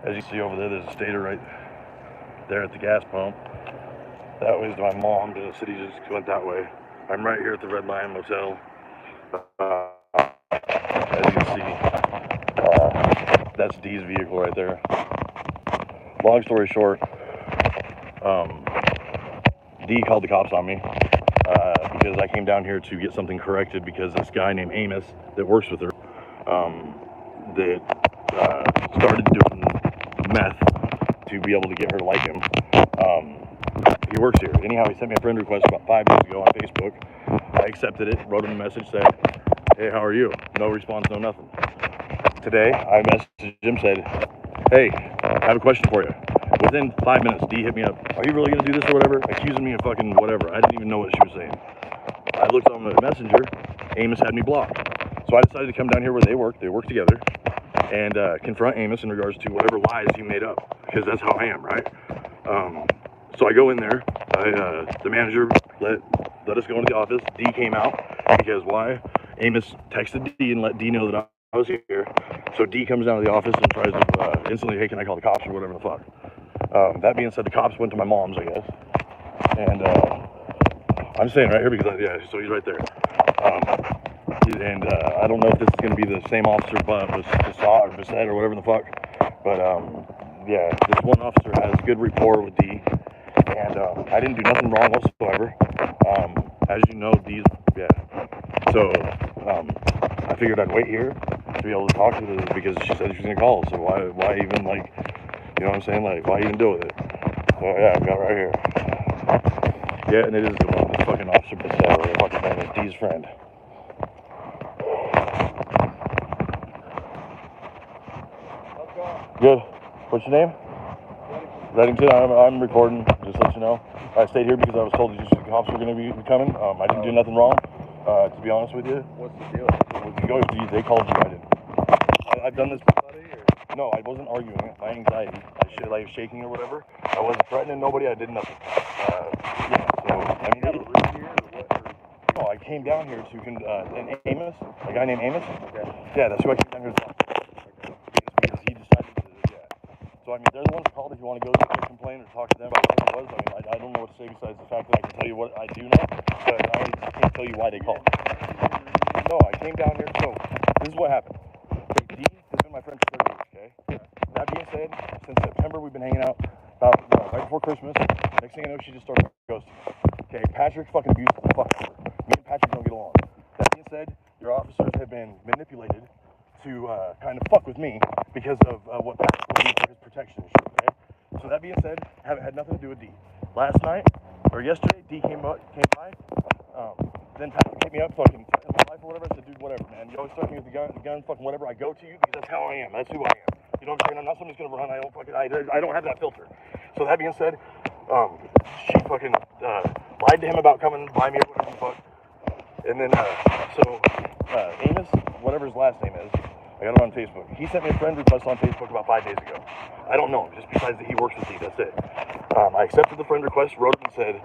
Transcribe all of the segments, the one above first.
As you see over there, there's a stator right there at the gas pump. That was my mom. The city just went that way. I'm right here at the Red Lion Motel. As you can see, that's Dee's vehicle right there. Long story short, Dee called the cops on me because I came down here to get something corrected because this guy named Amos that works with her that started doing meth to be able to get her to like him. He works here. Anyhow, he sent me a friend request about 5 days ago on Facebook. I accepted it, wrote him a message, said, "Hey, how are you?" No response, no nothing. Today, I messaged him, said, "Hey, I have a question for you." Within 5 minutes, Dee hit me up. "Are you really going to do this or whatever?" Accusing me of fucking whatever. I didn't even know what she was saying. I looked on the messenger. Amos had me blocked. So I decided to come down here where they work together, and confront Amos in regards to whatever lies he made up, because that's how I am, right? So I go in there. The manager let us go into the office. Dee came out because why? Amos texted Dee and let Dee know that I was here. So Dee comes down to the office and tries to instantly, "Hey, can I call the cops?" or whatever the fuck. That being said, the cops went to my mom's, I guess. And I'm staying right here because, so he's right there. And I don't know if this is going to be the same officer, but was Passat or Bissett or whatever the fuck. But yeah, this one officer has good rapport with Dee. And I didn't do nothing wrong whatsoever. As you know, Dee's, yeah. So I figured I'd wait here to be able to talk to her because she said she was going to call. So why even, like, you know what I'm saying? Like, why even deal with it? So yeah, I got right here. Yeah, and it is the one, this fucking Officer Bissett, or the fucking name is Dee's friend. Good. What's your name? Reddington. I'm recording, just to let you know. I stayed here because I was told that the cops were going to be coming. I didn't do nothing wrong, to be honest with you. What's the deal? They called you, I didn't. I've done this. No, I wasn't arguing. My anxiety, I was shaking or whatever. I wasn't threatening nobody. I did nothing. Yeah. So I mean, have a room here or what? no, I came down here to and Amos, a guy named Amos. Okay. Yeah, that's who I came down here to talk to. Okay. Because he decided to. Yeah. So I mean, they're the ones that called. If you want to go to their complaint or talk to them about what it was, I mean, I don't know what to say besides the fact that I can tell you what I do know, but I just can't tell you why they called. No, I came down here. So this is what happened. Dee has been my friend for 30 years, okay? That being said, since September we've been hanging out about right before Christmas. Next thing I know, she just started ghosting me. Okay, Patrick's fucking abusive. Fuck her. Me and Patrick don't get along. That being said, your officers have been manipulated to kind of fuck with me because of what Patrick will do for his protection and shit, okay? So that being said, had nothing to do with Dee. Last night, or yesterday, Dee came by. Then Patrick hit me up, fucking threatened my life or whatever. I said, "Dude, whatever, man. You always threaten me with the gun, fucking whatever. I go to you because that's how I am. That's who I am. You know what I'm saying? I'm not somebody's gonna run. I don't have that filter." So that being said, she fucking lied to him about coming by me or whatever the fuck. And then Amos, whatever his last name is, I got it on Facebook. He sent me a friend request on Facebook about 5 days ago. I don't know him, just besides that he works with me. That's it. I accepted the friend request, wrote him and said,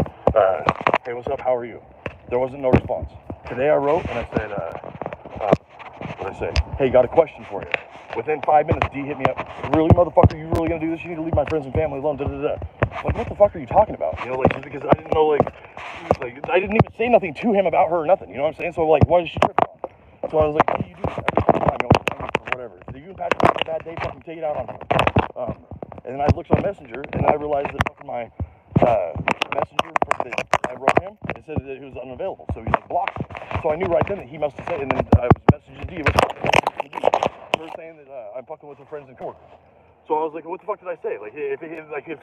"Hey, what's up? How are you?" There wasn't no response. Today I wrote and I said, what did I say? "Hey, got a question for you." Within 5 minutes, Dee hit me up. "Really, motherfucker, you really gonna do this? You need to leave my friends and family alone, da-da-da." Like, what the fuck are you talking about? You know, like, just because I didn't know, like, I didn't even say nothing to him about her or nothing. You know what I'm saying? So, like, what is she tripping on? So I was like, "What do you do this every fucking time? You know, or whatever. If you and Patrick have a bad day, fucking take it out on him." And then I looked on Messenger and I realized that fucking my messenger that I wrote him, it said that he was unavailable. So he's like blocked. So I knew right then that he must have said, and then I was messaging Dee. Her saying that I'm fucking with her friends and coworkers. So I was like, what the fuck did I say? Like, if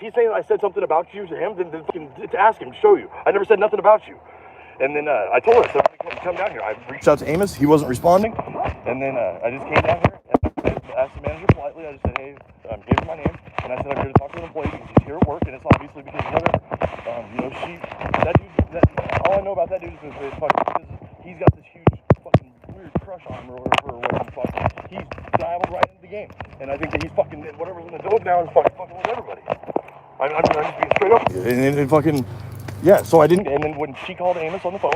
he's saying that I said something about you to him, then to ask him, show you. I never said nothing about you. And then I told her, I said, "Come down here." I reached out to Amos. He wasn't responding. And then I just came down here and I asked the manager politely. I just said, "Hey," gave him my name. And I said, "I'm here to talk to an employee because he's here at work, and it's obviously because whatever." You know, all I know about that dude is he's got this huge fucking weird crush on him or whatever the fuck. He's dived right into the game. And I think that he's fucking, whatever's in the dope now is fucking with everybody. I'm just being straight up. And fucking, yeah, so I didn't, and then when she called Amos on the phone,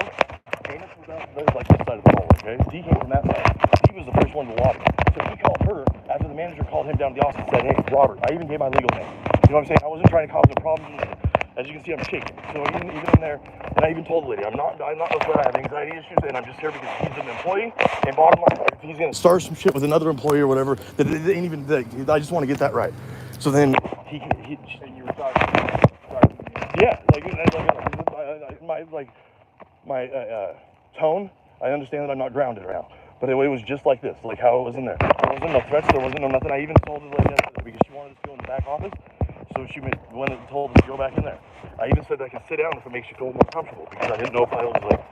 Amos was out, like this side of the hall, okay? Dee came from that side. He was the first one to lobby. So he called her. her after the manager called him down to the office and said, hey, Robert. I even gave my legal name. You know what I'm saying? I wasn't trying to cause a problem. As you can see, I'm shaking. So even in there, and I even told the lady, I'm not I have anxiety issues, and I'm just here because he's an employee. And bottom line, if he's gonna start some shit with another employee or whatever, that it ain't even. I just want to get that right. So then he And you were talking. yeah, my tone. I understand that I'm not grounded right now, but it was just like this, like how it was in there. There wasn't no threats. There wasn't no nothing. I even told her like that because she wanted us to go in the back office. So she went and told us to go back in there. I even said that I can sit down if it makes you feel more comfortable because I didn't know if I was like,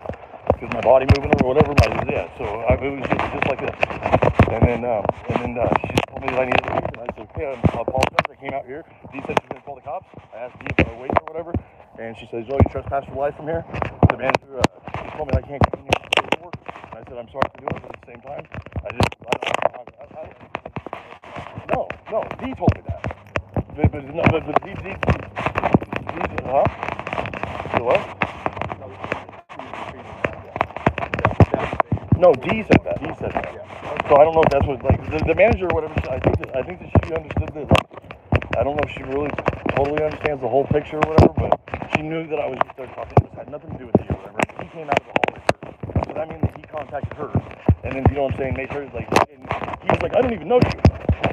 because my body moving or whatever. It was just like this. And then she told me that I needed to leave, and I said, okay, I apologize. I came out here. Dee said she was going to call the cops. I asked Dee if I would wait or whatever, and she says, oh, you trespass for life from here. The manager told me I can't continue to work. And I said, I'm sorry for doing it, but at the same time, no, Dee told me that. But Dee, huh? You what? No, Dee said that. So I don't know if that's what, like, the manager or whatever, I think that she understood that, like, I don't know if she really totally understands the whole picture or whatever, but she knew that I was just there talking. This had nothing to do with you or whatever. He came out of the hallway first. So that means that he contacted her, and then, you know what I'm saying, made her, like, and he was like, I don't even know you.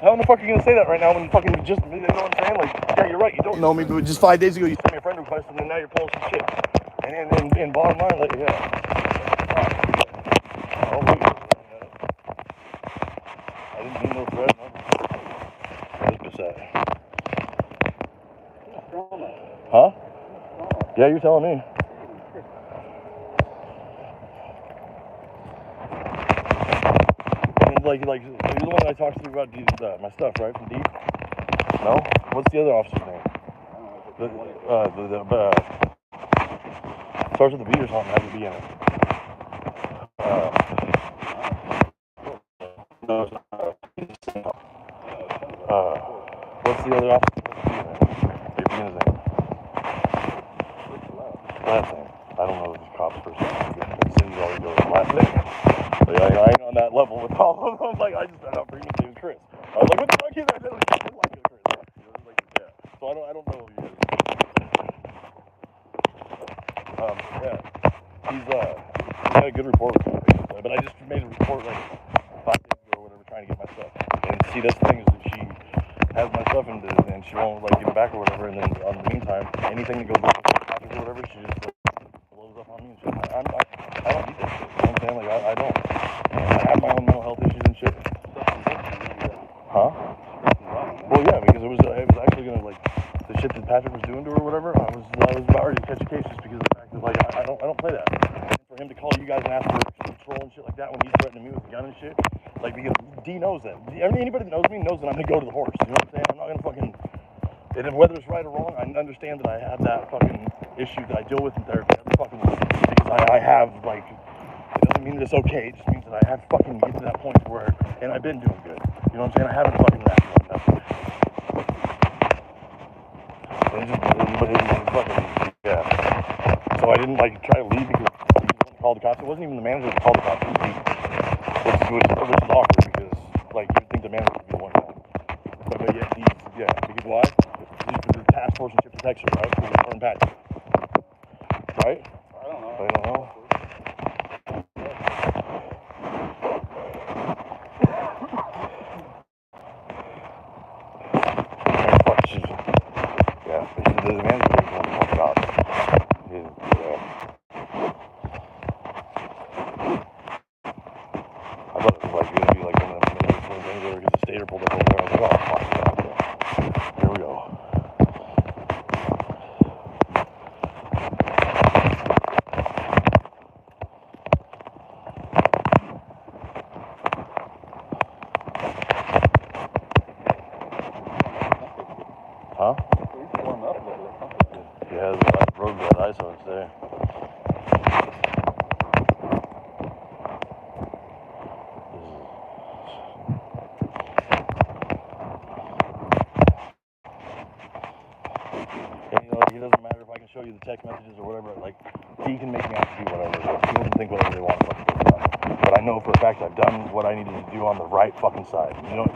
How in the fuck are you going to say that right now when you fucking just, you know what I'm saying? Like, yeah, you're right, you don't know me, but just 5 days ago you sent me a friend request, and then now you're pulling some shit. And bottom line, like, yeah. Oh, wait. I didn't mean no threat, no. What is that? Huh? Yeah, you're telling me. And like you're the one that I talked to about my stuff, right? From Deep? No? What's the other officer's name? Starts with the B or something, has a B in it. No, it's not. What's the other officer? Maybe his name. Last name. I don't know the cop's first name. Cindy's always goes last name. Like, I ain't on that level with all of them. Like, I just found out Freeman's name is Chris. I was like, what the fuck is that? I said, like, Chris. Like, yeah. So I don't know who he is. Yeah. He had a good report with me, but I just made a report like 5 days ago or whatever, trying to get my stuff. And see, this thing is that she has my stuff and she won't like give it back or whatever. And then in the meantime, anything that goes wrong with the package or whatever, she just blows up on me and shit. I don't need that shit. You know what I'm saying? Like I don't. I have my own mental health issues and shit. Huh? Well, yeah, because it was actually gonna like the shit that Patrick was doing to her or whatever. I was about ready to catch a case just because of the fact that like I don't play that. And for him to call you guys and ask for control and shit like that when he's threatening me with a gun and shit, like because D knows that. Anybody that knows me knows that I'm gonna go to the horse. You know what I'm saying? I'm not gonna fucking. And whether it's right or wrong, I understand that I have that fucking issue that I deal with in therapy every fucking week because I have like. It doesn't mean that it's okay. It just means that I have to fucking get to that point where, and I've been doing good. You know what I'm saying? I haven't fucking rapped on nothing. But it was fucking, yeah. So I didn't like try to leave because he called the cops. It wasn't even the manager that called the cops. It was me. Which is awkward because like you would think the manager would be the one calling. But yeah, because why? He's the task force and ship protection, right? Because it's Vern Patrick. Right? I don't know. Yeah, the manager was going to talk about I thought it was like going to be like one of them things where the stater pulled up over there. I was like, oh, fuck, yeah. Here we go. Huh? Yeah, the road got ice on it today. And you know, it doesn't matter if I can show you the text messages or whatever. Like, he can make me out to be whatever. People can think whatever they want. but I know for a fact I've done what I needed to do on the right fucking side. You know,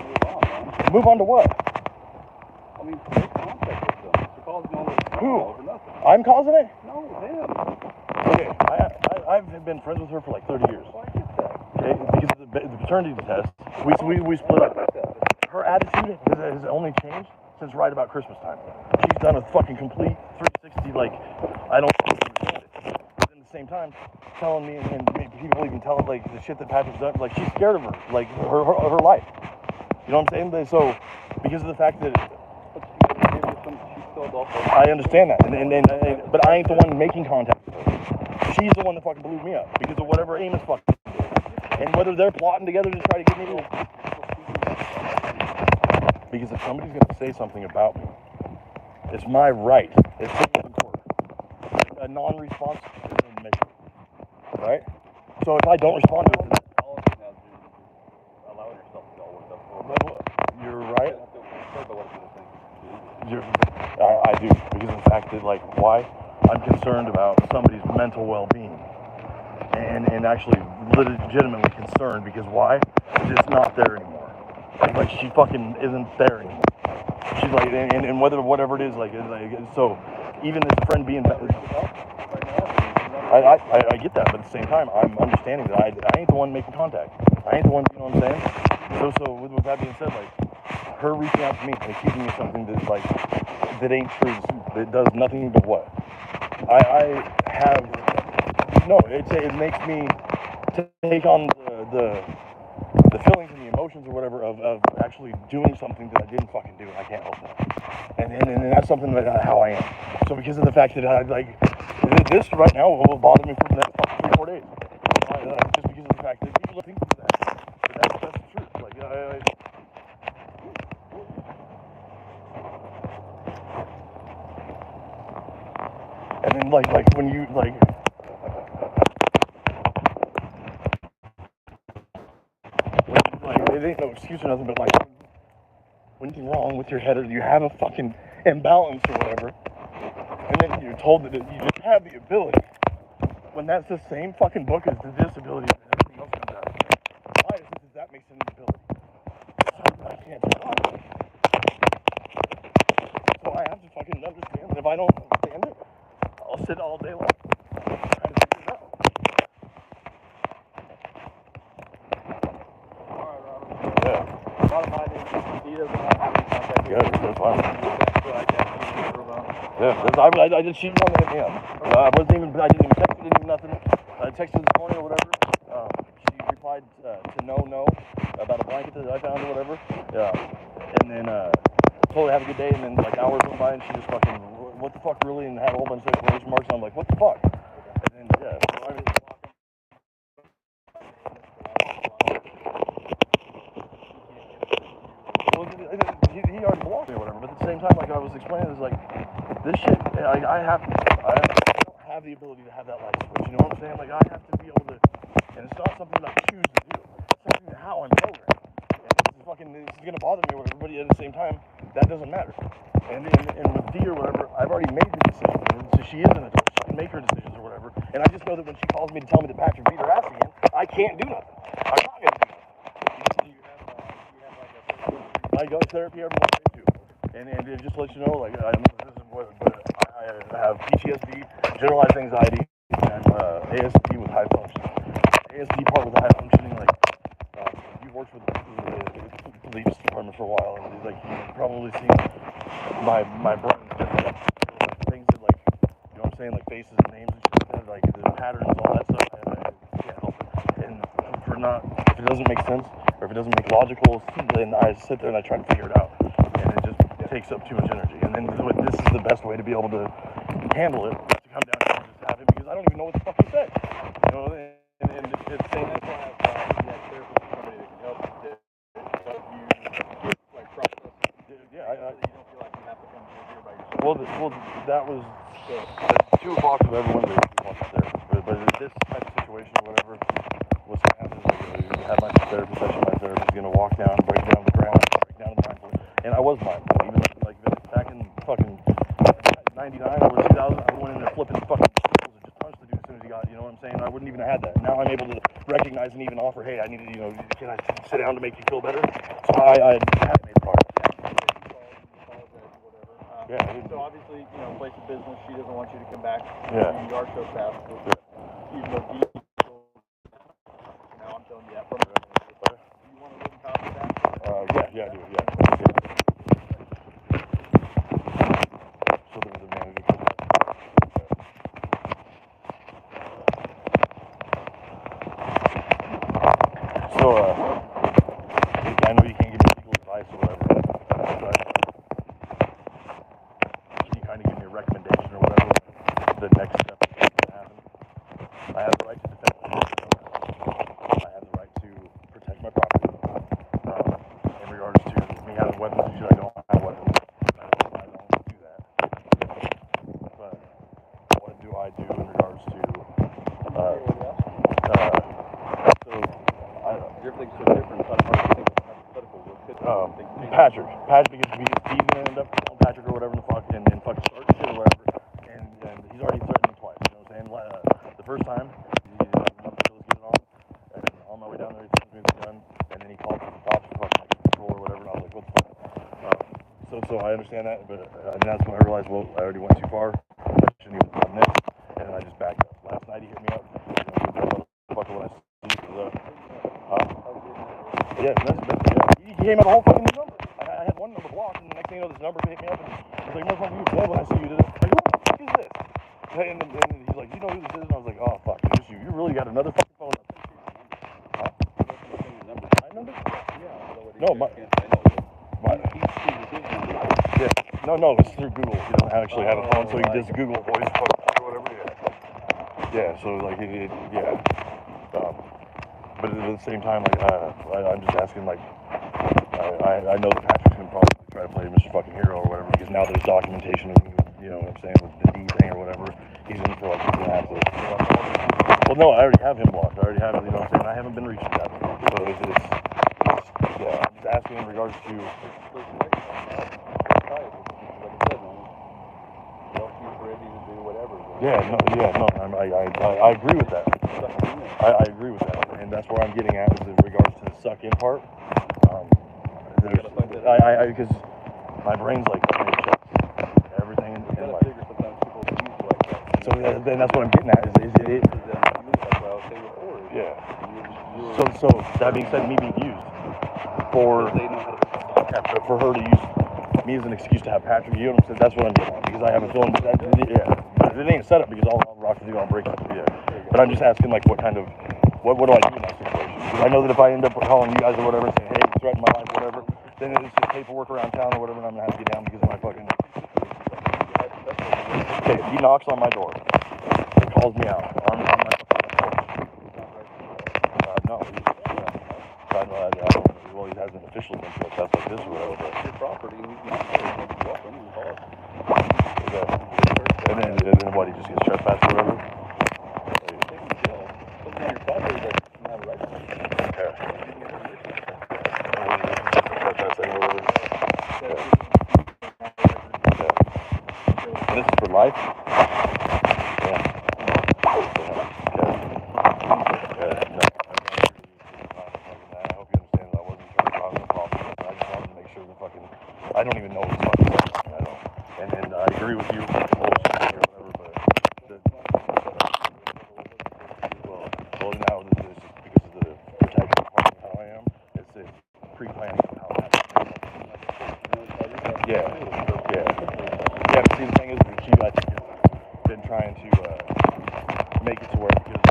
move on to what? I mean, make contact with them. You're causing all this Who? over nothing. I'm causing it? No, them. Okay, I've been friends with her for like 30 years. Well, I get that. Okay, because of the paternity test, we split up. Her attitude has only changed since right about Christmas time. She's done a fucking complete 360, like, I don't understand it. But at the same time, telling me, and people even tell like the shit that Patrick's done, like, she's scared of her, like, her life. You know what I'm saying? So, because of the fact that, I understand that, but I ain't the one making contact with her. She's the one that fucking blew me up because of whatever Amos fucking did. And whether they're plotting together to try to get me to... Because if somebody's going to say something about me, it's my right. It's in court. A non-response is an admission. Right? So if I don't respond to it... You're right. I do. Because of the fact that, like, why? I'm concerned about somebody's mental well-being. And actually legitimately concerned because why? It's not there anymore. Like she fucking isn't there anymore. She's like, and whatever it is, like so even as a friend being, I get that, but at the same time, I'm understanding that I ain't the one making contact. I ain't the one, you know what I'm saying? So with that being said, like her reaching out to me and accusing me of something that's like that ain't true, that does nothing but what? I have no. It makes me take on the feelings and the emotions or whatever of actually doing something that I didn't fucking do and I can't help that. And that's something that how I am. So because of the fact that I like this right now will bother me for the next fucking 3-4 days. Just because of the fact that people think that. But that's the truth. Like and then like when you like. It ain't no excuse or nothing, but like, when anything wrong with your head or you have a fucking imbalance or whatever, and then you're told that you just have the ability, when that's the same fucking book as the disability and everything else comes out. Why does that make sense ability? Something I can't turn on. So I have to fucking understand that if I don't understand it, I'll sit all day long trying to figure it out. Yeah. He doesn't have any contact. Yeah, that's fine. Yeah, I just she wanted to hit me up. I didn't even text her, didn't even nothing. I texted her this morning or whatever. She replied to no about a blanket that I found or whatever. Yeah. And then told her have a good day, and then like hours went by and she just fucking what the fuck really, and had a whole bunch of exclamation marks, and I'm like, what the fuck? And then yeah, so I mean, he already blocked me or whatever, but at the same time, like I was explaining, it's like, this shit, I don't have the ability to have that light switch, you know what I'm saying? Like, I have to be able to, and it's not something that I choose to do, it's something how I'm programmed, and this is gonna bother me or whatever, but at the same time, that doesn't matter, and with D or whatever, I've already made the decision, so she is an adult, she can make her decisions or whatever, and I just know that when she calls me to tell me that Patrick beat her ass again, I can't do nothing, I'm not gonna do nothing. I go to therapy every Monday too, and it just lets you know, like I have PTSD, generalized anxiety, and ASD with high functioning. ASD part with the high functioning, like you've worked with the police department for a while, and like you've probably seen my brain different things that like you know what I'm saying, like faces and names and shit, like the patterns, all that stuff. I can't help it, and if it doesn't make sense. Or if it doesn't make logical, then I sit there and I try to figure it out, and it just takes up too much energy. And then this is the best way to be able to handle it, to come down here and just have it, because I don't even know what the fuck he said. You know, and it's saying that's why I have therapist, somebody that can help you, like process. Yeah, you don't feel like you have to come here by yourself. Well, that was the 2 o'clock of everyone that was there, but this type of situation or whatever. What's going to happen is I have my therapy session. My therapist is going to walk down, break down the ground, break down the mindful. And I was mindful. Even like back in fucking 99 or 2000, I went in there flipping fucking circles and just punched the dude as soon as he got, you know what I'm saying? I wouldn't even had that. Now I'm able to recognize and even offer, hey, I need to, you know, can I sit down to make you feel better? So I have made progress. Yeah. So obviously, you know, place of business, she doesn't want you to come back. Yeah. You are so fast. Even though you now I'm telling you that from the do you want to live in copy that? Yeah, I do, yeah. So the manager comes back. So, I know you can't give me legal advice or whatever, but can you kind of give me a recommendation or whatever, the next step is going to happen? I have the right to defend myself. I have the right to protect my property. In regards to me having weapons and shit, I don't have weapons. I don't do that. But what do I do in regards to, everything's so different. It's hard to think of hypothetical. Patrick, because he's gonna end up calling Patrick or whatever the fuck, and fucking start shit or whatever, and he's already threatened me twice. You know what I'm saying? The first time, he let me get it on, and on my way down there, he threatened me with a gun, and then he called for the cops for fucking like control or whatever, and I was like, what the fuck? So I understand that, but and that's when I realized, well, I already went too far. I shouldn't even have done this, and then I just backed up. Last night he hit me up. Motherfucker, when I see yeah, he came out the whole fucking number. I had one number blocked, and the next thing you know, this number hit me up, and he's like, motherfucker, you dead when I see you did it. I'm like, who the fuck is this? And he's like, you know who this is? And I was like, oh, fuck, it's just you. You really got another fucking phone number. Huh? My number? Yeah. No, my. Yeah. No, it's through Google. He doesn't actually have a phone, so he can just Google voice or whatever. Yeah, so, like, yeah. But at the same time, like, I'm just asking, like, I know that Patrick's going to probably try to play Mr. Fucking Hero or whatever, because now there's documentation of, you know what I'm saying, with the D thing or whatever. He's in for, like, he's going to have to. Well, no, I already have him blocked. I already have, you know what I'm saying? I haven't been reaching that. So it's yeah, I'm just asking in regards to. I agree with that. I agree with that, and that's where I'm getting at is in regards to the suck in part. Because my brain's like everything in life. So then that's what I'm getting at is it. Yeah. So that being said, me being used for her to use me as an excuse to have Patrick, you know what I'm saying? That's what I'm getting at, because I have a feeling that it ain't a setup, because I'll rock with you, I'll break it. Yeah. But I'm just asking, like, what do I do in that situation? Because I know that if I end up calling you guys or whatever and saying, hey, you threatened my life, whatever, then it's just paperwork around town or whatever, and I'm gonna have to get down because of my fucking. Okay, he knocks on my door, he calls me out on my fucking porch. No, I don't. Well, he hasn't officially been to a test like this or whatever. But your property, and he's not welcome and call it. And then what? He just gets trespassed or whatever. And this is for life? Yeah. No. I hope you understand that I wasn't trying to cause a problem. I just wanted to make sure that I don't even know what's fucking going on. And I agree with you. Well, now this is because of the protection part of how I am. It's pre-planning of how that happens. Yeah. But see, the thing is, I think, has been trying to make it to where, because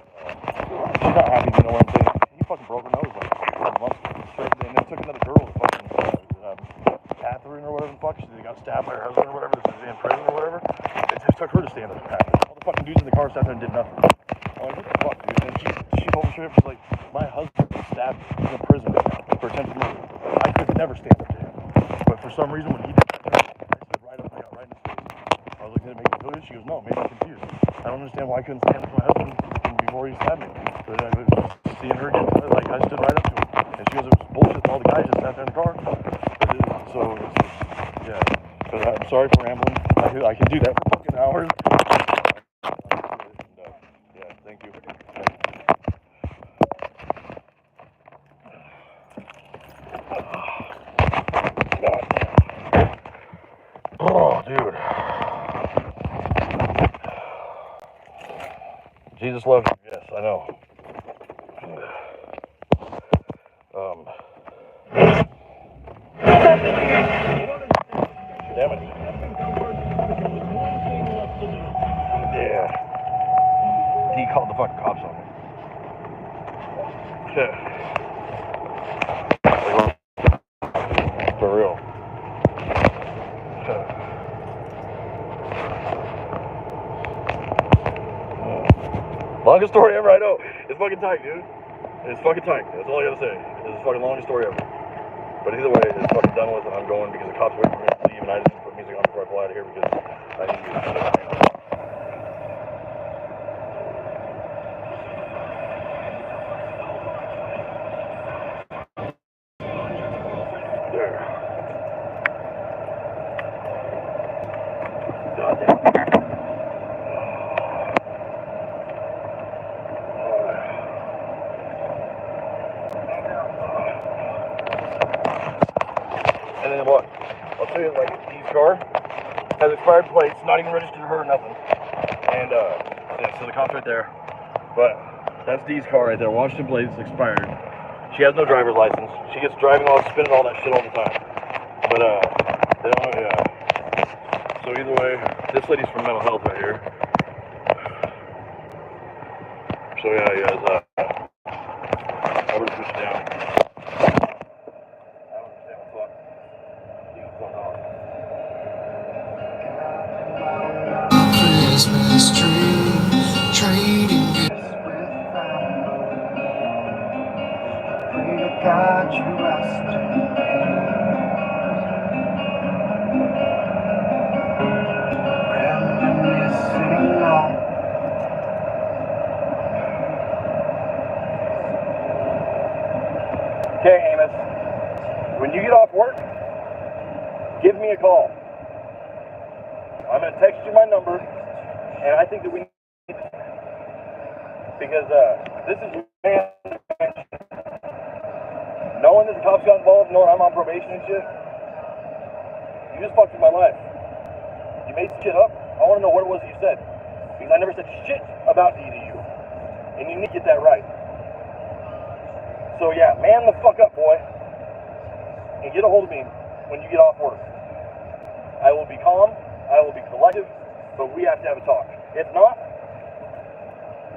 she's not happy, you know what I'm saying? He fucking broke her nose like a couple months straight, and then took another girl to fucking Catherine or whatever the fuck. She got stabbed by her husband or whatever. This is in prison or whatever. It just took her to stand up to Patrick. All the fucking dudes in the car sat there and did nothing. I'm like, what the fuck, dude? And she told me straight up, she's like, my husband stabbed in a prison for attempted murder. I could never stand up to him. But for some reason, when he did that, I stood right up and I got right in his face. I was like, did it make you feel good? She goes, no, it made me confused. I don't understand why I couldn't stand up to my husband before he stabbed me. So I was seeing her again, like, I stood right up to him. And she goes, it was bullshit. All the guys just sat there in the car. So, yeah. But I'm sorry for rambling. I can do that for fucking hours. Yeah, thank you. dude. Jesus loves you. Yes, I know. Damn it. Yeah. He called the fucking cops on me. Shit. For real. Longest story ever, I know. It's fucking tight, dude. It's fucking tight. That's all I gotta say. It's the fucking longest story ever. But either way, it's fucking done with, and I'm going because the cops waiting for me to leave, and I just put music on before I fly out of here because I need to get shit. There. Goddamn. And then what? I'll tell you, like, Dee's car has expired plates, not even registered to her or nothing. And, yeah, so the cop's right there. But that's Dee's car right there. Washington plates expired. She has no driver's license. She gets driving while spinning all that shit all the time. But, they don't, yeah. So either way, this lady's from mental health right here. So yeah, he has, I would push it down. I don't understand what the fuck. He's going on. Christmas tree, trading gifts with family. Pray to God you rest in reminiscing on. Okay, Amos. When you get off work, give me a call. I'm going to text you my number, and I think that we need to, because this is knowing that the cops got involved, knowing I'm on probation and shit, you just fucked with my life. You made shit up. I want to know what it was that you said, because I never said shit about D to you, and you need to get that right. So yeah, man the fuck up, boy, and get a hold of me when you get off work. I will be calm, I will be collective, but we have to have a talk. If not,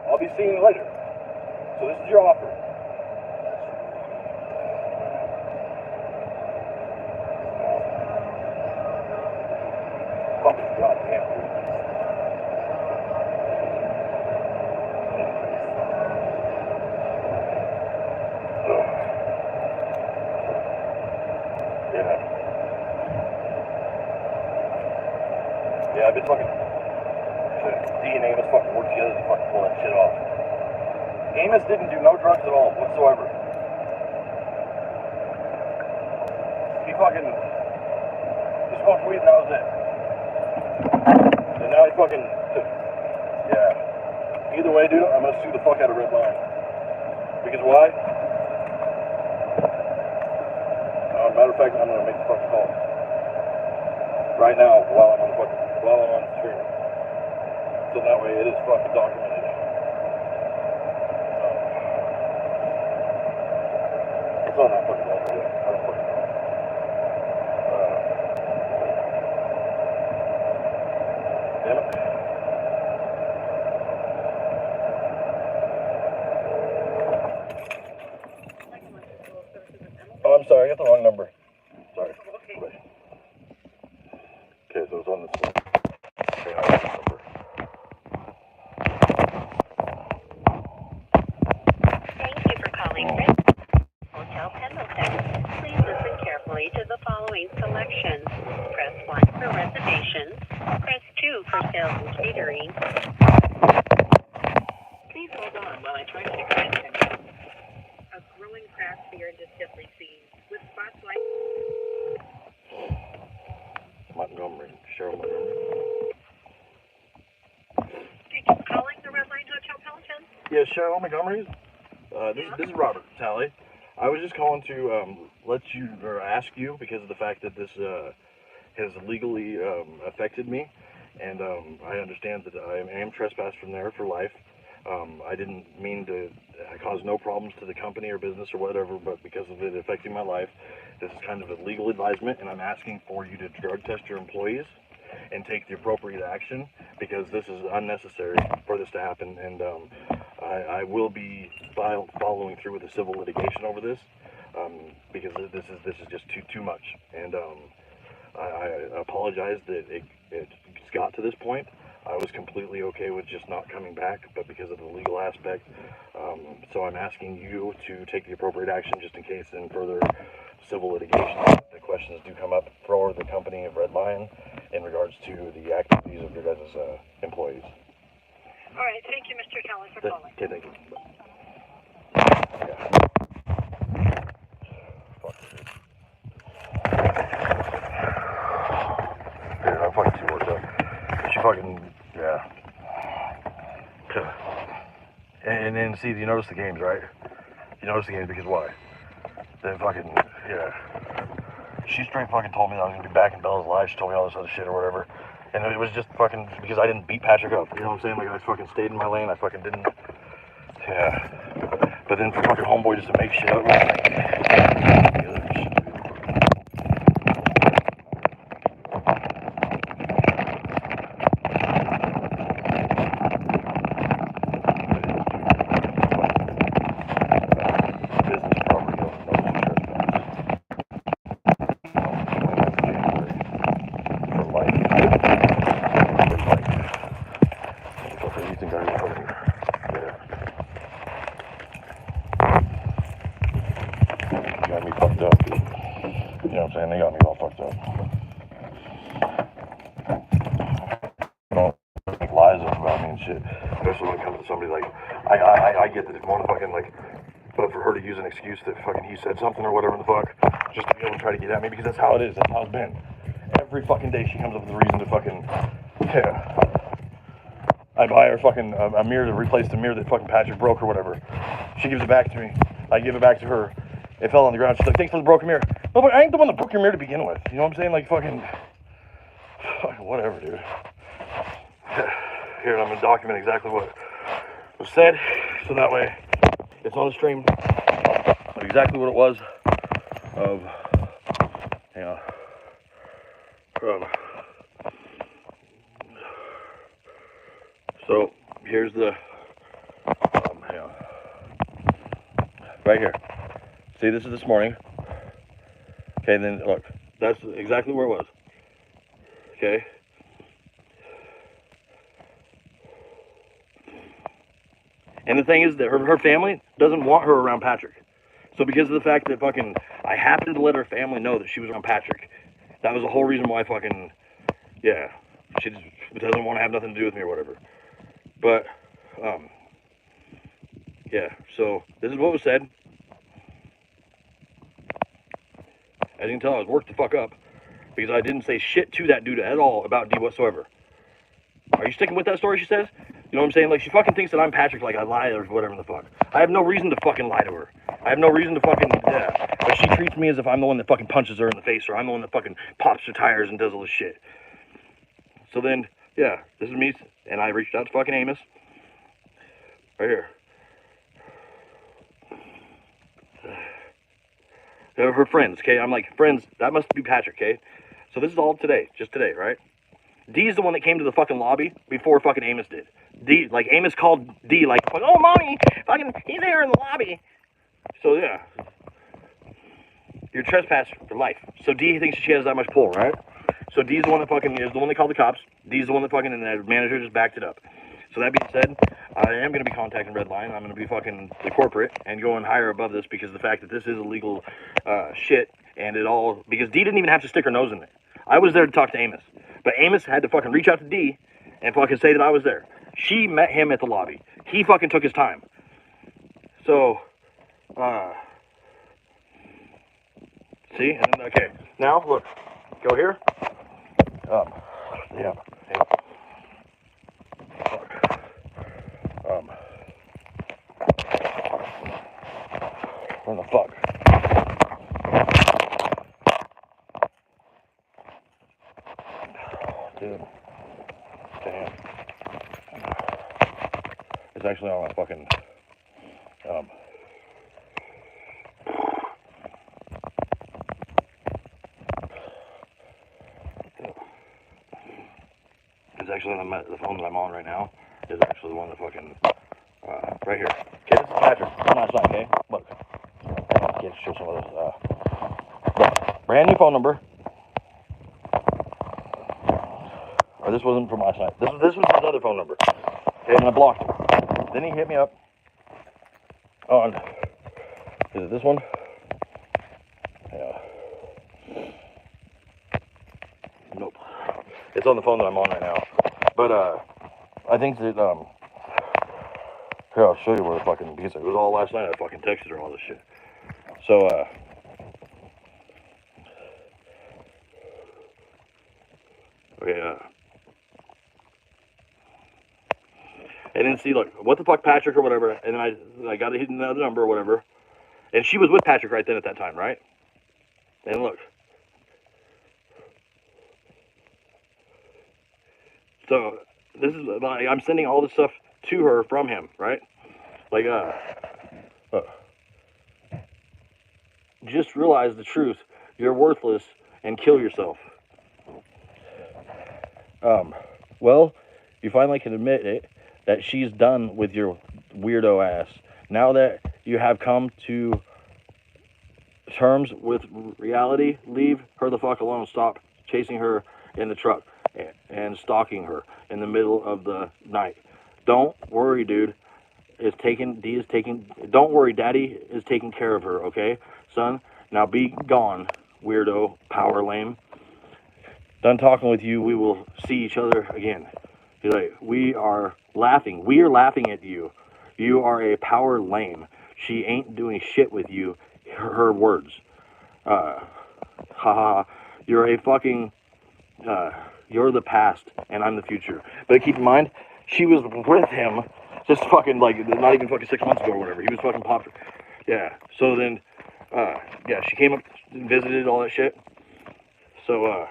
I'll be seeing you later. So this is your offer. Fucking goddamn. Yeah, I've been fucking. D and Amos fucking work together to fucking pull that shit off. Amos didn't do no drugs at all whatsoever. He fucking. He smoked weed and that was it. And now he fucking. Yeah. Either way, dude, I'm gonna sue the fuck out of Red Line. Because why? Matter of fact, I'm gonna make the fucking call. Right now, while I'm on the stream. So that way it is fucking documented. It's on that fucking wall. I don't fucking know. Damn it. Oh, I'm sorry, I got the wrong number. Sorry. Okay, so it's on this one. Okay, I got this number. Thank you for calling Hotel Pendleton. Please listen carefully to the following selections. Press 1 for reservations. Press 2 for sales and catering. Please hold on while I try to connect you. A growing craft beer distillery with spotlight. Montgomery, Cheryl Montgomery. Thank you for calling the Red Line Hotel Pendleton. Yeah, Cheryl Montgomery. This is Robert Talley. I was just calling to let you or ask you because of the fact that this has legally affected me, and I understand that I am trespassed from there for life. I didn't mean to cause no problems to the company or business or whatever, but because of it affecting my life, this is kind of a legal advisement, and I'm asking for you to drug test your employees and take the appropriate action, because this is unnecessary for this to happen, and I will be following through with a civil litigation over this, because this is just too much, and I apologize that it's got to this point. I was completely okay with just not coming back, but because of the legal aspect, so I'm asking you to take the appropriate action just in case in further civil litigation the questions do come up for the company of Red Lion in regards to the activities of your guys' employees. All right, thank you, Mr. Kelly, for calling. Okay, thank you. Yeah. Fuck. Dude, I'm fucking too worked up. She fucking, yeah. And then, see, you notice the games, right? You notice the games because why? They fucking, yeah. She straight fucking told me that I was gonna be back in Bella's life. She told me all this other shit or whatever. And it was just fucking because I didn't beat Patrick up. You know what I'm saying? Like, I fucking stayed in my lane. I fucking didn't, yeah. But then for fucking homeboy just to make shit up, like, got me fucked up. You know what I'm saying? They got me all fucked up. Don't make lies up about me and shit. Especially when it comes to somebody like, I get that it's more fucking like, but for her to use an excuse that fucking he said something or whatever the fuck, just to be able to try to get at me, because that's how it is. That's how it's been. Every fucking day she comes up with a reason to fucking, yeah. I buy her fucking a mirror to replace the mirror that fucking Patrick broke or whatever. She gives it back to me. I give it back to her. It fell on the ground. She's like, thanks for the broken mirror. No, but I ain't the one that broke your mirror to begin with. You know what I'm saying? Like, fucking whatever, dude. Here, I'm going to document exactly what was said, so that way it's on the stream of exactly what it was of, you know, so here's the, right here. See, this is this morning. Okay, then look, that's exactly where it was. Okay. And the thing is that her family doesn't want her around Patrick. So because of the fact that fucking I happened to let her family know that she was around Patrick, that was the whole reason why fucking, yeah, she just doesn't want to have nothing to do with me or whatever. But, yeah, so this is what was said. As you can tell, I was worked the fuck up because I didn't say shit to that dude at all about D whatsoever. Are you sticking with that story, she says? You know what I'm saying? Like, she fucking thinks that I'm Patrick, like I lie or whatever the fuck. I have no reason to fucking lie to her. I have no reason to fucking, yeah. But she treats me as if I'm the one that fucking punches her in the face, or I'm the one that fucking pops her tires and does all this shit. So then, yeah, this is me, and I reached out to fucking Amos. Right here. Her friends, okay? I'm like, friends, that must be Patrick, okay? So this is all today, just today, right? D's the one that came to the fucking lobby before fucking Amos did. D, like, Amos called D, like, oh, mommy, fucking, he's there in the lobby. So, yeah. You're trespassed for life. So D thinks she has that much pull, right? So D's the one that fucking is the one that called the cops. D's the one that fucking, and the manager just backed it up. So that being said, I am going to be contacting Red Lion. I'm going to be fucking the corporate and going higher above this because of the fact that this is illegal shit, and it all, because D didn't even have to stick her nose in it. I was there to talk to Amos, but Amos had to fucking reach out to D and fucking say that I was there. She met him at the lobby. He fucking took his time. So, see, and then, okay, now look, go here. Yeah. Where the fuck? Dude. Damn. It's actually on my fucking, it's actually on the phone that I'm on right now. Is actually the one that fucking, right here. Okay, this is Patrick. On my side, okay? Look. Get show some of this. Look, brand new phone number. Or this wasn't from last night. This was his other phone number. Okay, and I blocked him. Then he hit me up on, is it this one? Yeah. Nope. It's on the phone that I'm on right now. But I think that here, I'll show you where the fucking, because it was all last night. I fucking texted her all this shit. So okay, and then see, look, what the fuck, Patrick or whatever, and then I got to hit another number or whatever, and she was with Patrick right then at that time, right? And look, so this is like, I'm sending all this stuff to her from him, right? Like, just realize the truth. You're worthless and kill yourself. Well, you finally can admit it, that she's done with your weirdo ass. Now that you have come to terms with reality, leave her the fuck alone. Stop chasing her in the truck and stalking her in the middle of the night. Don't worry, dude. Don't worry, Daddy is taking care of her, okay? Son, now be gone, weirdo, power lame. Done talking with you, we will see each other again. He's like, we are laughing at you. You are a power lame. She ain't doing shit with you. Her words. Haha. You're a fucking, you're the past and I'm the future. But keep in mind, she was with him just fucking like, not even fucking 6 months ago or whatever. He was fucking popular. Yeah. So then, yeah, she came up and visited all that shit. So,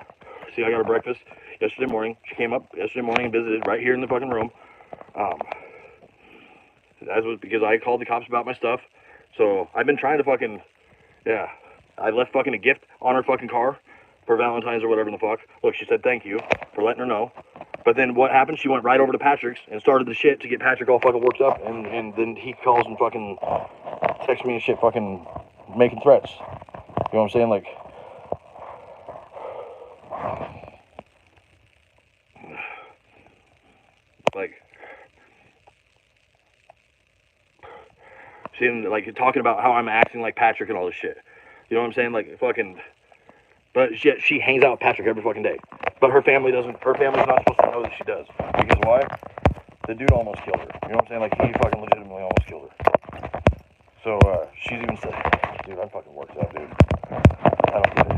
see, I got her breakfast yesterday morning. She came up yesterday morning and visited right here in the fucking room. That was because I called the cops about my stuff. So I've been trying to fucking, yeah. I left fucking a gift on her fucking car for Valentine's or whatever in the fuck. Look, she said thank you for letting her know. But then what happened? She went right over to Patrick's and started the shit to get Patrick all fucking worked up. And then he calls and fucking texts me and shit, fucking making threats. You know what I'm saying? Like, seeing, like, talking about how I'm acting like Patrick and all this shit. You know what I'm saying? Like, fucking, but she hangs out with Patrick every fucking day. But her family doesn't, her family's not supposed to know that she does. Because why? The dude almost killed her. You know what I'm saying? Like, he fucking legitimately almost killed her. So, she's even said, dude, I'm fucking worked up, dude. I don't get it.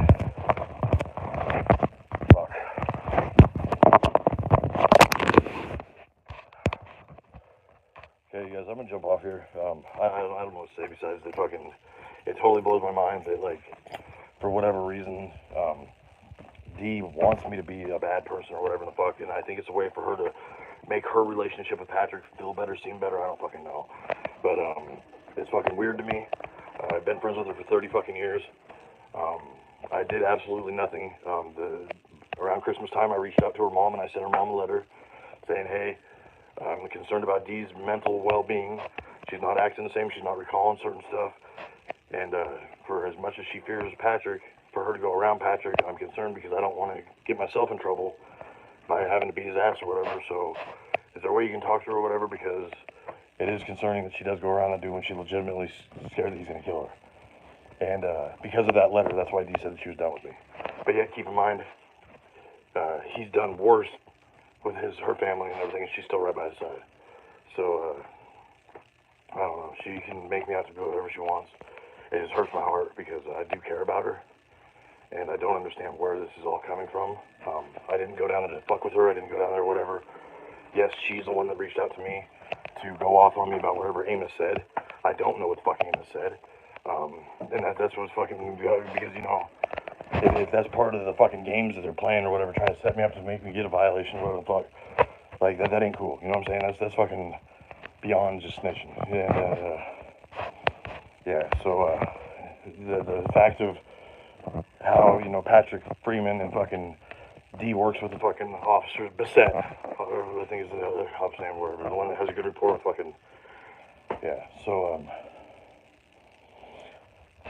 Fuck. Okay, you guys, I'm gonna jump off here. I don't know what to say besides that fucking, it totally blows my mind that, like, for whatever reason, Dee wants me to be a bad person or whatever the fuck, and I think it's a way for her to make her relationship with Patrick feel better, seem better. I don't fucking know. But, it's fucking weird to me. I've been friends with her for 30 fucking years. I did absolutely nothing. Around Christmas time, I reached out to her mom and I sent her mom a letter saying, hey, I'm concerned about Dee's mental well-being. She's not acting the same. She's not recalling certain stuff. And for as much as she fears Patrick, for her to go around Patrick, I'm concerned because I don't want to get myself in trouble by having to beat his ass or whatever. So is there a way you can talk to her or whatever? Because it is concerning that she does go around and do when she's legitimately scared that he's going to kill her. And because of that letter, that's why Dee said that she was done with me. But yet, keep in mind, he's done worse with her family and everything, and she's still right by his side. So, I don't know. She can make me out to do whatever she wants. It just hurts my heart because I do care about her, and I don't understand where this is all coming from. I didn't go down there to fuck with her. I didn't go down there, whatever. Yes, she's the one that reached out to me to go off on me about whatever Amos said. I don't know what fucking Amos said. And that's what's fucking, because, you know, if that's part of the fucking games that they're playing or whatever, trying to set me up to make me get a violation or whatever the fuck, like that ain't cool. You know what I'm saying? That's fucking beyond just snitching. Yeah. So the fact of how, you know, Patrick Freeman and fucking D works with the fucking officers, Bissett, I think is the other officer's name, or whatever, the one that has a good rapport with fucking, yeah. So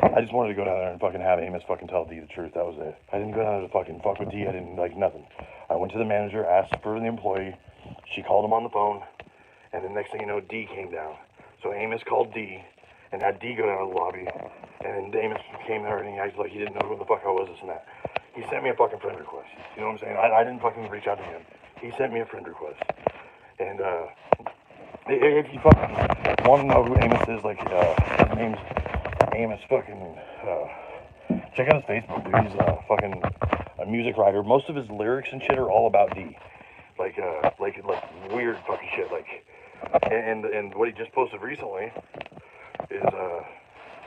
I just wanted to go down there and fucking have Amos fucking tell D the truth. That was it. I didn't go down there to fucking fuck with D. I didn't like nothing. I went to the manager, asked for the employee. She called him on the phone, and the next thing you know, D came down. So Amos called D and had D go down to the lobby, and then Amos came there and he acted like he didn't know who the fuck I was, this and that. He sent me a fucking friend request. You know what I'm saying? I didn't fucking reach out to him. He sent me a friend request. And if you fucking want to know who Amos is, like his name's Amos fucking, check out his Facebook, dude. He's fucking a music writer. Most of his lyrics and shit are all about D. Like weird fucking shit. Like, and what he just posted recently is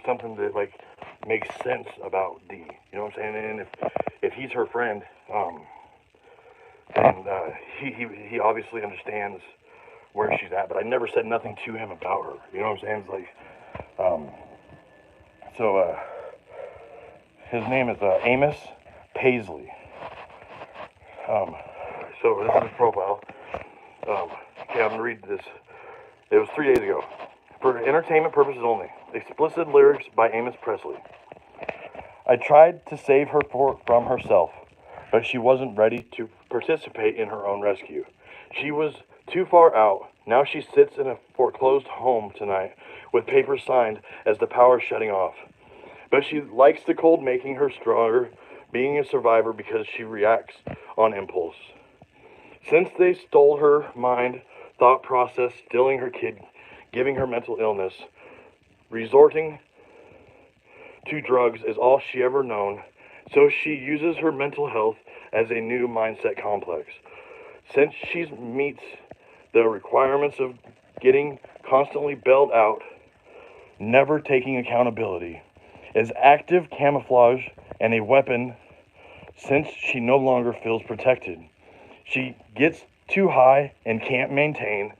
something that like makes sense about D. You know what I'm saying? And if he's her friend, then he obviously understands where she's at. But I never said nothing to him about her. You know what I'm saying? It's like, so his name is Amos Paisley. So this is his profile. Okay, I'm gonna read this. It was 3 days ago. For entertainment purposes only. Explicit lyrics by Amos Presley. I tried to save her from herself, but she wasn't ready to participate in her own rescue. She was too far out. Now she sits in a foreclosed home tonight with papers signed as the power's shutting off. But she likes the cold making her stronger, being a survivor because she reacts on impulse. Since they stole her mind, thought process, stealing her kid, giving her mental illness, resorting to drugs is all she ever known, so she uses her mental health as a new mindset complex. Since she meets the requirements of getting constantly bailed out, never taking accountability, is active camouflage and a weapon since she no longer feels protected. She gets too high and can't maintain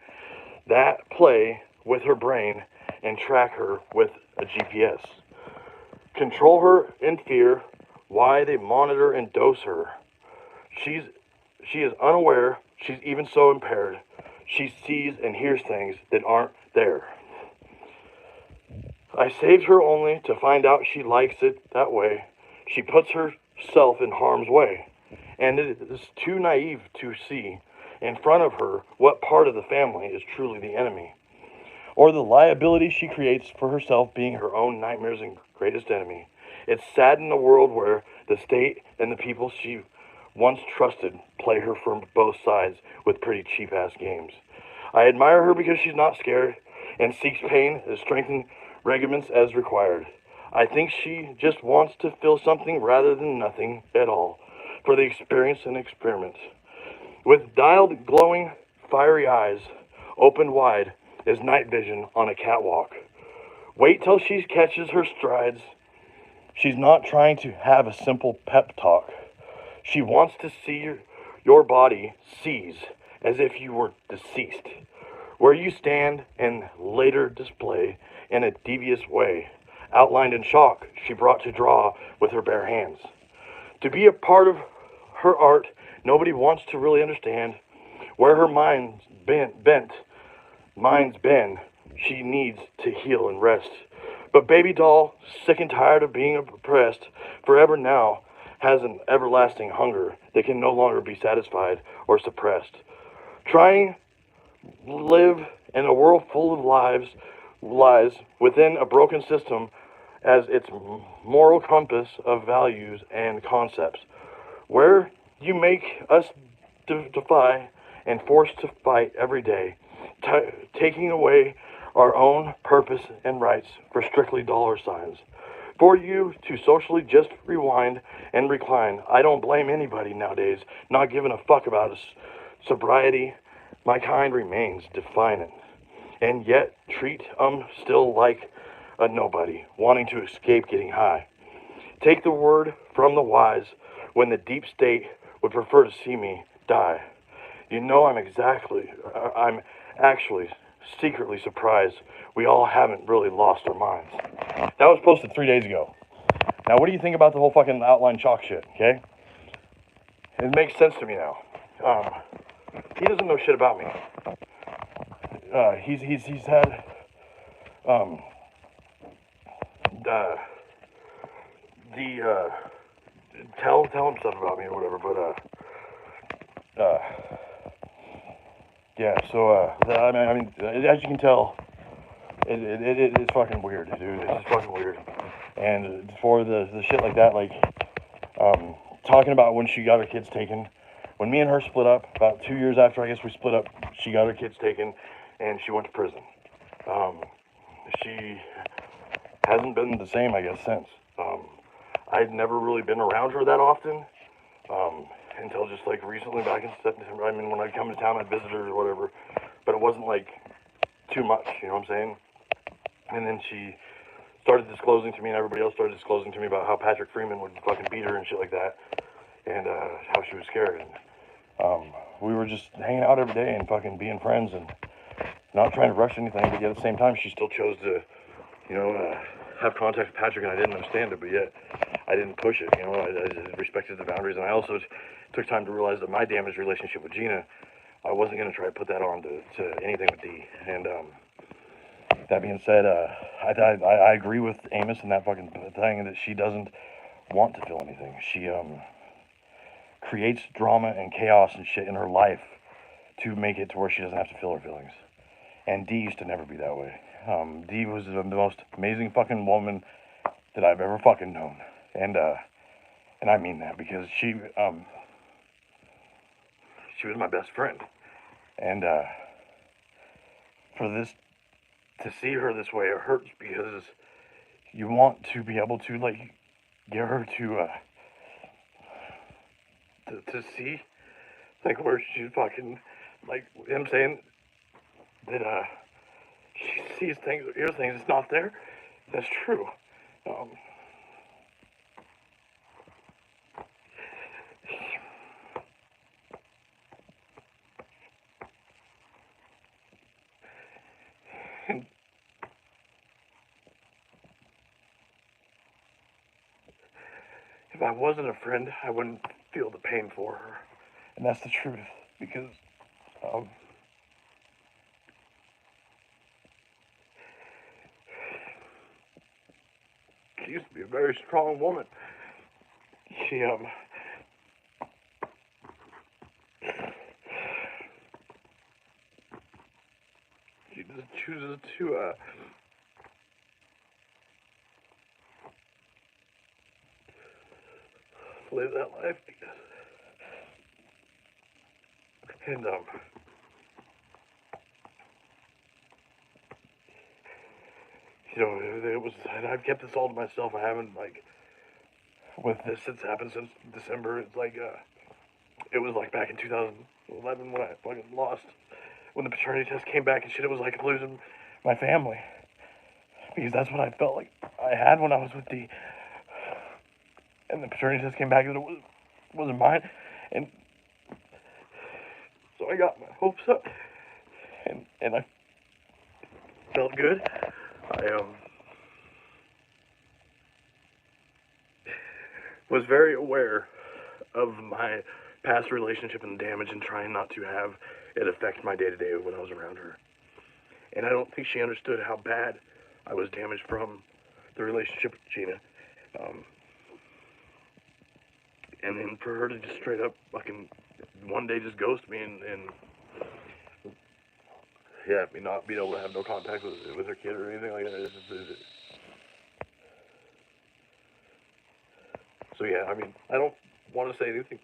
that play with her brain and track her with a GPS. Control her in fear, why they monitor and dose her. She is unaware, she's even so impaired. She sees and hears things that aren't there. I saved her only to find out she likes it that way. She puts herself in harm's way, and it is too naive to see in front of her what part of the family is truly the enemy, or the liability she creates for herself being her own nightmares and greatest enemy. It's sad in a world where the state and the people she once trusted play her from both sides with pretty cheap-ass games. I admire her because she's not scared and seeks pain as strengthened regiments as required. I think she just wants to feel something rather than nothing at all for the experience and experiment. With dialed, glowing, fiery eyes opened wide as night vision on a catwalk. Wait till she catches her strides. She's not trying to have a simple pep talk. She wants to see your body seize as if you were deceased, where you stand and later display in a devious way, outlined in chalk she brought to draw with her bare hands. To be a part of her art, nobody wants to really understand where her mind's been, she needs to heal and rest. But baby doll, sick and tired of being oppressed forever now, has an everlasting hunger that can no longer be satisfied or suppressed. Trying to live in a world full of lies within a broken system as its moral compass of values and concepts, where you make us defy and forced to fight every day, taking away our own purpose and rights for strictly dollar signs. For you to socially just rewind and recline. I don't blame anybody nowadays, not giving a fuck about us. Sobriety, my kind remains defiant, and yet treat still like a nobody, wanting to escape getting high. Take the word from the wise when the deep state would prefer to see me die. You know I'm actually secretly surprised we all haven't really lost our minds. That was posted 3 days ago. Now, what do you think about the whole fucking outline chalk shit, okay? It makes sense to me now. He doesn't know shit about me. He's had, tell him stuff about me or whatever, but, yeah, so, I mean, as you can tell, it's fucking weird, dude. It's just fucking weird. And for the shit like that, like, talking about when she got her kids taken, when me and her split up, about 2 years after I guess we split up, she got her kids taken, and she went to prison. She hasn't been the same, I guess, since. I'd never really been around her that often, until just, like, recently, back in September. I mean, when I'd come to town, I'd visit her or whatever, but it wasn't, like, too much, you know what I'm saying? And then she started disclosing to me, and everybody else started disclosing to me about how Patrick Freeman would fucking beat her and shit like that, and how she was scared. And we were just hanging out every day and fucking being friends and not trying to rush anything, but yet at the same time, she still chose to, you know, have contact with Patrick, and I didn't understand it, but yet I didn't push it, you know, I respected the boundaries, and I also took time to realize that my damaged relationship with Gina, I wasn't going to try to put that on to anything with Dee. And that being said, I agree with Amos in that fucking thing that she doesn't want to feel anything. She creates drama and chaos and shit in her life to make it to where she doesn't have to feel her feelings. And Dee used to never be that way. Dee was the most amazing fucking woman that I've ever fucking known. And I mean that because she was my best friend. And for this, to see her this way, it hurts because you want to be able to, like, get her to see, like, where she's fucking, like, you know what I'm saying, that she sees things, or hears things, it's not there. That's true. And if I wasn't a friend, I wouldn't feel the pain for her. And that's the truth, because she used to be a very strong woman. She just chooses to live that life, and you know, it was, and I've kept this all to myself. I haven't, like, with this, it's happened since December. It's like it was like back in 2011 when I fucking lost, when the paternity test came back and shit. It was like losing my family, because that's what I felt like I had when I was with Dee. And the paternity test came back and it wasn't mine, and so I got my hopes up, and I felt good. I was very aware of my past relationship and damage, and trying not to have it affect my day-to-day when I was around her. And I don't think she understood how bad I was damaged from the relationship with Gina. And then for her to just straight up fucking one day just ghost me and yeah, me not being able to have no contact with her kid or anything like that. So yeah, I mean, I don't want to say anything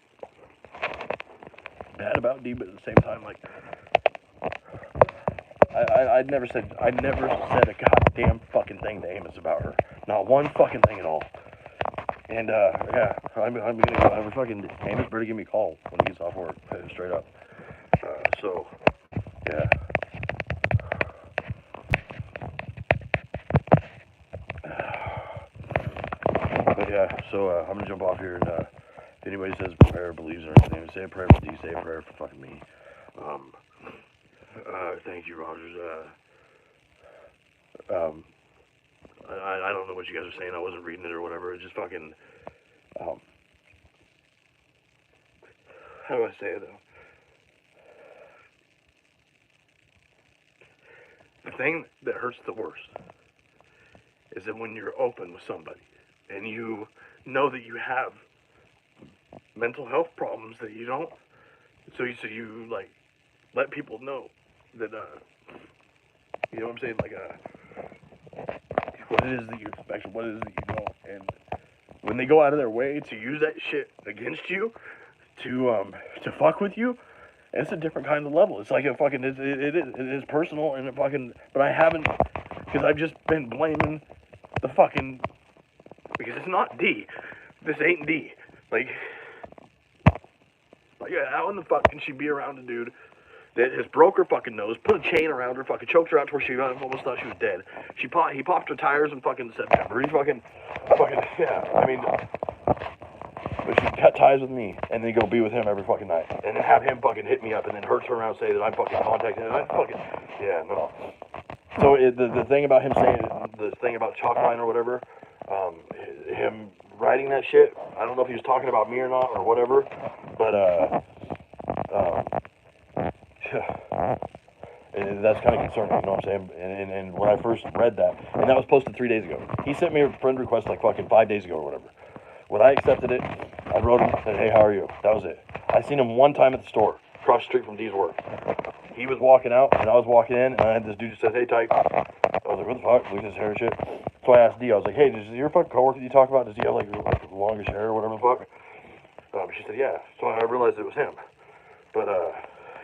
bad about Dee, but at the same time, like, I never said a goddamn fucking thing to Amos about her. Not one fucking thing at all. And yeah, I'm gonna go have a fucking Amos better give me a call when he gets off work, straight up. So yeah. But yeah, So I'm gonna jump off here, and if anybody says prayer, believes in anything, say a prayer for D, say a prayer for fucking me. Thank you, Rogers. I don't know what you guys are saying. I wasn't reading it or whatever. It's just fucking. How do I say it though? The thing that hurts the worst is that when you're open with somebody and you know that you have mental health problems that you don't, so you like let people know that you know what I'm saying, like what it is that you expect and what it is that you don't, and when they go out of their way to use that shit against you, to fuck with you, it's a different kind of level. It's like a fucking it is personal, and it fucking, but I haven't, because I've just been blaming the fucking, because it's not D. This ain't D. Like how in the fuck can she be around a dude that has broke her fucking nose, put a chain around her, fucking choked her out to where she almost thought she was dead. He popped her tires in fucking September. He fucking, yeah. I mean, but she cut ties with me and then go be with him every fucking night, and then have him fucking hit me up, and then her turn around and say that I'm fucking contacting him. I fucking, yeah, no. So the thing about him saying, the thing about Chalkline or whatever, him writing that shit, I don't know if he was talking about me or not or whatever, but and that's kind of concerning, you know what I'm saying? And when I first read that, and that was posted 3 days ago. He sent me a friend request like fucking 5 days ago or whatever. When I accepted it, I wrote him, said, hey, how are you? That was it. I seen him one time at the store, across the street from D's work. He was walking out, and I was walking in, and I had this dude just said, hey, Tyke. I was like, what the fuck? Look at his hair and shit. So I asked D, I was like, hey, does your fucking coworker that you talk about, does he have like the longest hair or whatever the fuck? She said, yeah. So I realized it was him. But,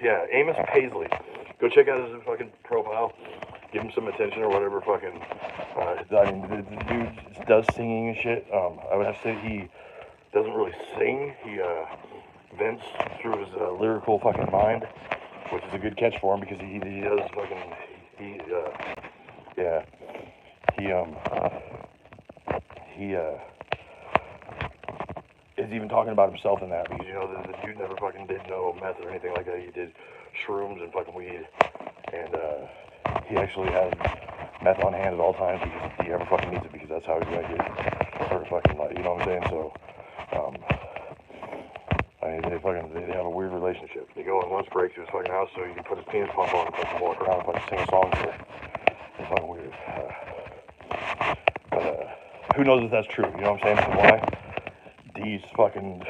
yeah, Amos Paisley. Go check out his fucking profile. Give him some attention or whatever fucking, I mean, the dude does singing and shit. I would have to say he doesn't really sing. He, vents through his, lyrical fucking mind, which is a good catch for him because he does fucking, yeah. He is even talking about himself in that because, you know, the dude never fucking did no meth or anything like that. He did shrooms and fucking weed, and he actually has meth on hand at all times because he ever fucking needs it, because that's how he's gonna get sort of fucking life, you know what I'm saying? So, I mean, they have a weird relationship. They go on lunch break to his fucking house so he can put his penis pump on and fucking walk around and fucking sing a song for him. It's fucking weird. But who knows if that's true, you know what I'm saying? So why? D's fucking